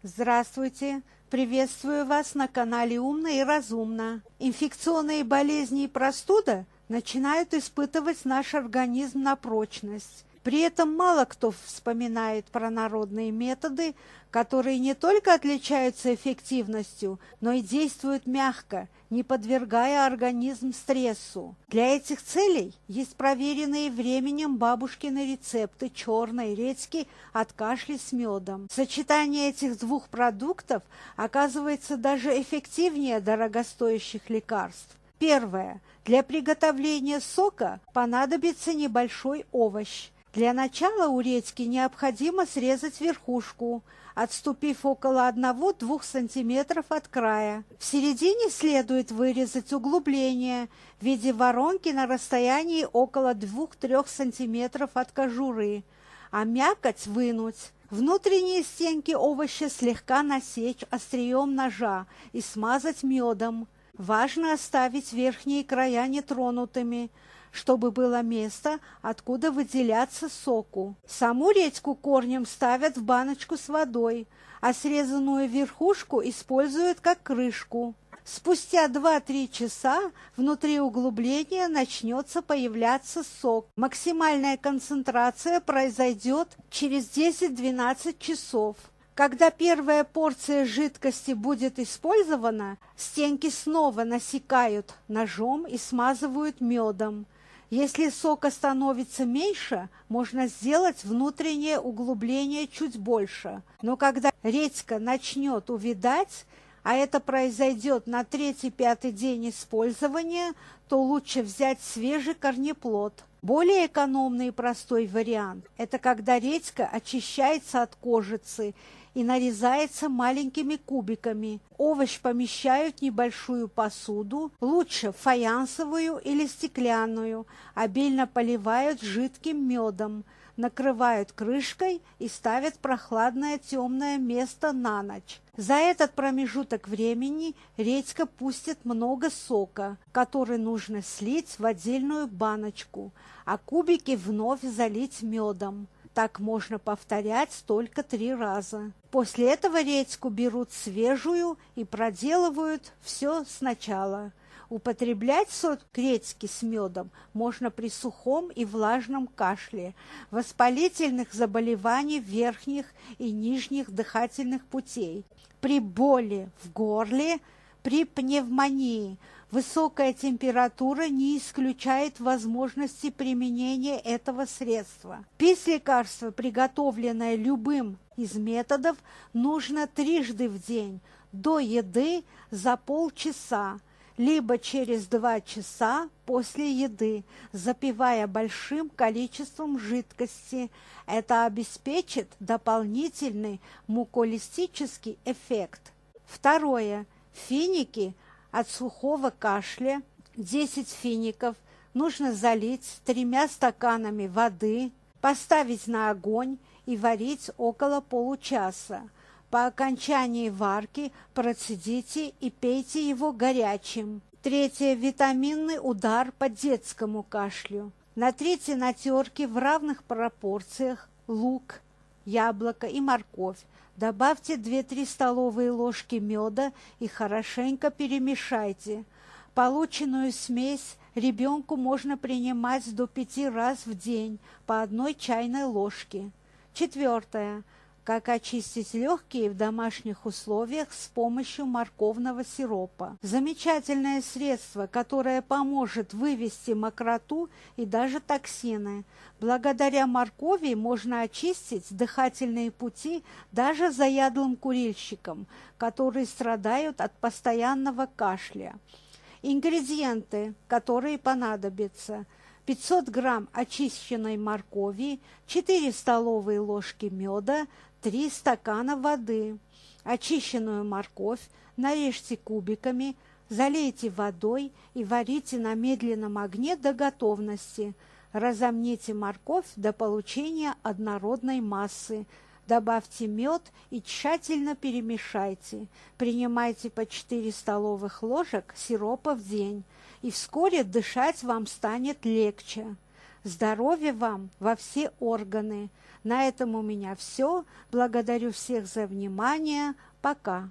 Здравствуйте! Приветствую вас на канале «Умно и разумно». Инфекционные болезни и простуда начинают испытывать наш организм на прочность. При этом мало кто вспоминает про народные методы, которые не только отличаются эффективностью, но и действуют мягко, не подвергая организм стрессу. Для этих целей есть проверенные временем бабушкины рецепты черной редьки от кашля с медом. Сочетание этих двух продуктов оказывается даже эффективнее дорогостоящих лекарств. Первое. Для приготовления сока понадобится небольшой овощ. Для начала у редьки необходимо срезать верхушку, отступив около 1-2 см от края. В середине следует вырезать углубление в виде воронки на расстоянии около 2-3 см от кожуры, а мякоть вынуть. Внутренние стенки овоща слегка насечь острием ножа и смазать медом. Важно оставить верхние края нетронутыми, чтобы было место, откуда выделяться соку. Саму редьку корнем ставят в баночку с водой, а срезанную верхушку используют как крышку. Спустя 2-3 часа внутри углубления начнется появляться сок. Максимальная концентрация произойдет через 10-12 часов. Когда первая порция жидкости будет использована, стенки снова насекают ножом и смазывают медом. Если сока становится меньше, можно сделать внутреннее углубление чуть больше. Но когда редька начнет увядать, а это произойдет на 3-5 день использования, то лучше взять свежий корнеплод. Более экономный и простой вариант – это когда редька очищается от кожицы и нарезается маленькими кубиками. Овощ помещают в небольшую посуду, лучше фаянсовую или стеклянную, обильно поливают жидким медом, накрывают крышкой и ставят в прохладное темное место на ночь. За этот промежуток времени редька пустит много сока, который нужно слить в отдельную баночку, а кубики вновь залить медом. Так можно повторять только 3 раза. После этого редьку берут свежую и проделывают все сначала. Употреблять сок редьки с медом можно при сухом и влажном кашле, воспалительных заболеваниях верхних и нижних дыхательных путей, при боли в горле, при пневмонии. Высокая температура не исключает возможности применения этого средства. Пить лекарство, приготовленное любым из методов, нужно 3 раза в день, до еды за полчаса, либо через 2 часа после еды, запивая большим количеством жидкости. Это обеспечит дополнительный муколистический эффект. Второе. Финики от сухого кашля. 10 фиников нужно залить 3 стаканами воды, поставить на огонь и варить около получаса. По окончании варки процедите и пейте его горячим. Третье. Витаминный удар по детскому кашлю. Натрите на терке в равных пропорциях лук, яблоко и морковь. Добавьте 2-3 столовые ложки меда и хорошенько перемешайте. Полученную смесь ребенку можно принимать до 5 раз в день по 1 чайной ложке. Четвертое. Как очистить легкие в домашних условиях с помощью морковного сиропа. Замечательное средство, которое поможет вывести мокроту и даже токсины. Благодаря моркови можно очистить дыхательные пути даже заядлым курильщикам, которые страдают от постоянного кашля. Ингредиенты, которые понадобятся: 500 грамм очищенной моркови, 4 столовые ложки меда, 3 стакана воды. Очищенную морковь нарежьте кубиками, залейте водой и варите на медленном огне до готовности. Разомните морковь до получения однородной массы. Добавьте мед и тщательно перемешайте. Принимайте по 4 столовых ложек сиропа в день, и вскоре дышать вам станет легче. Здоровья вам во все органы. На этом у меня все. Благодарю всех за внимание. Пока.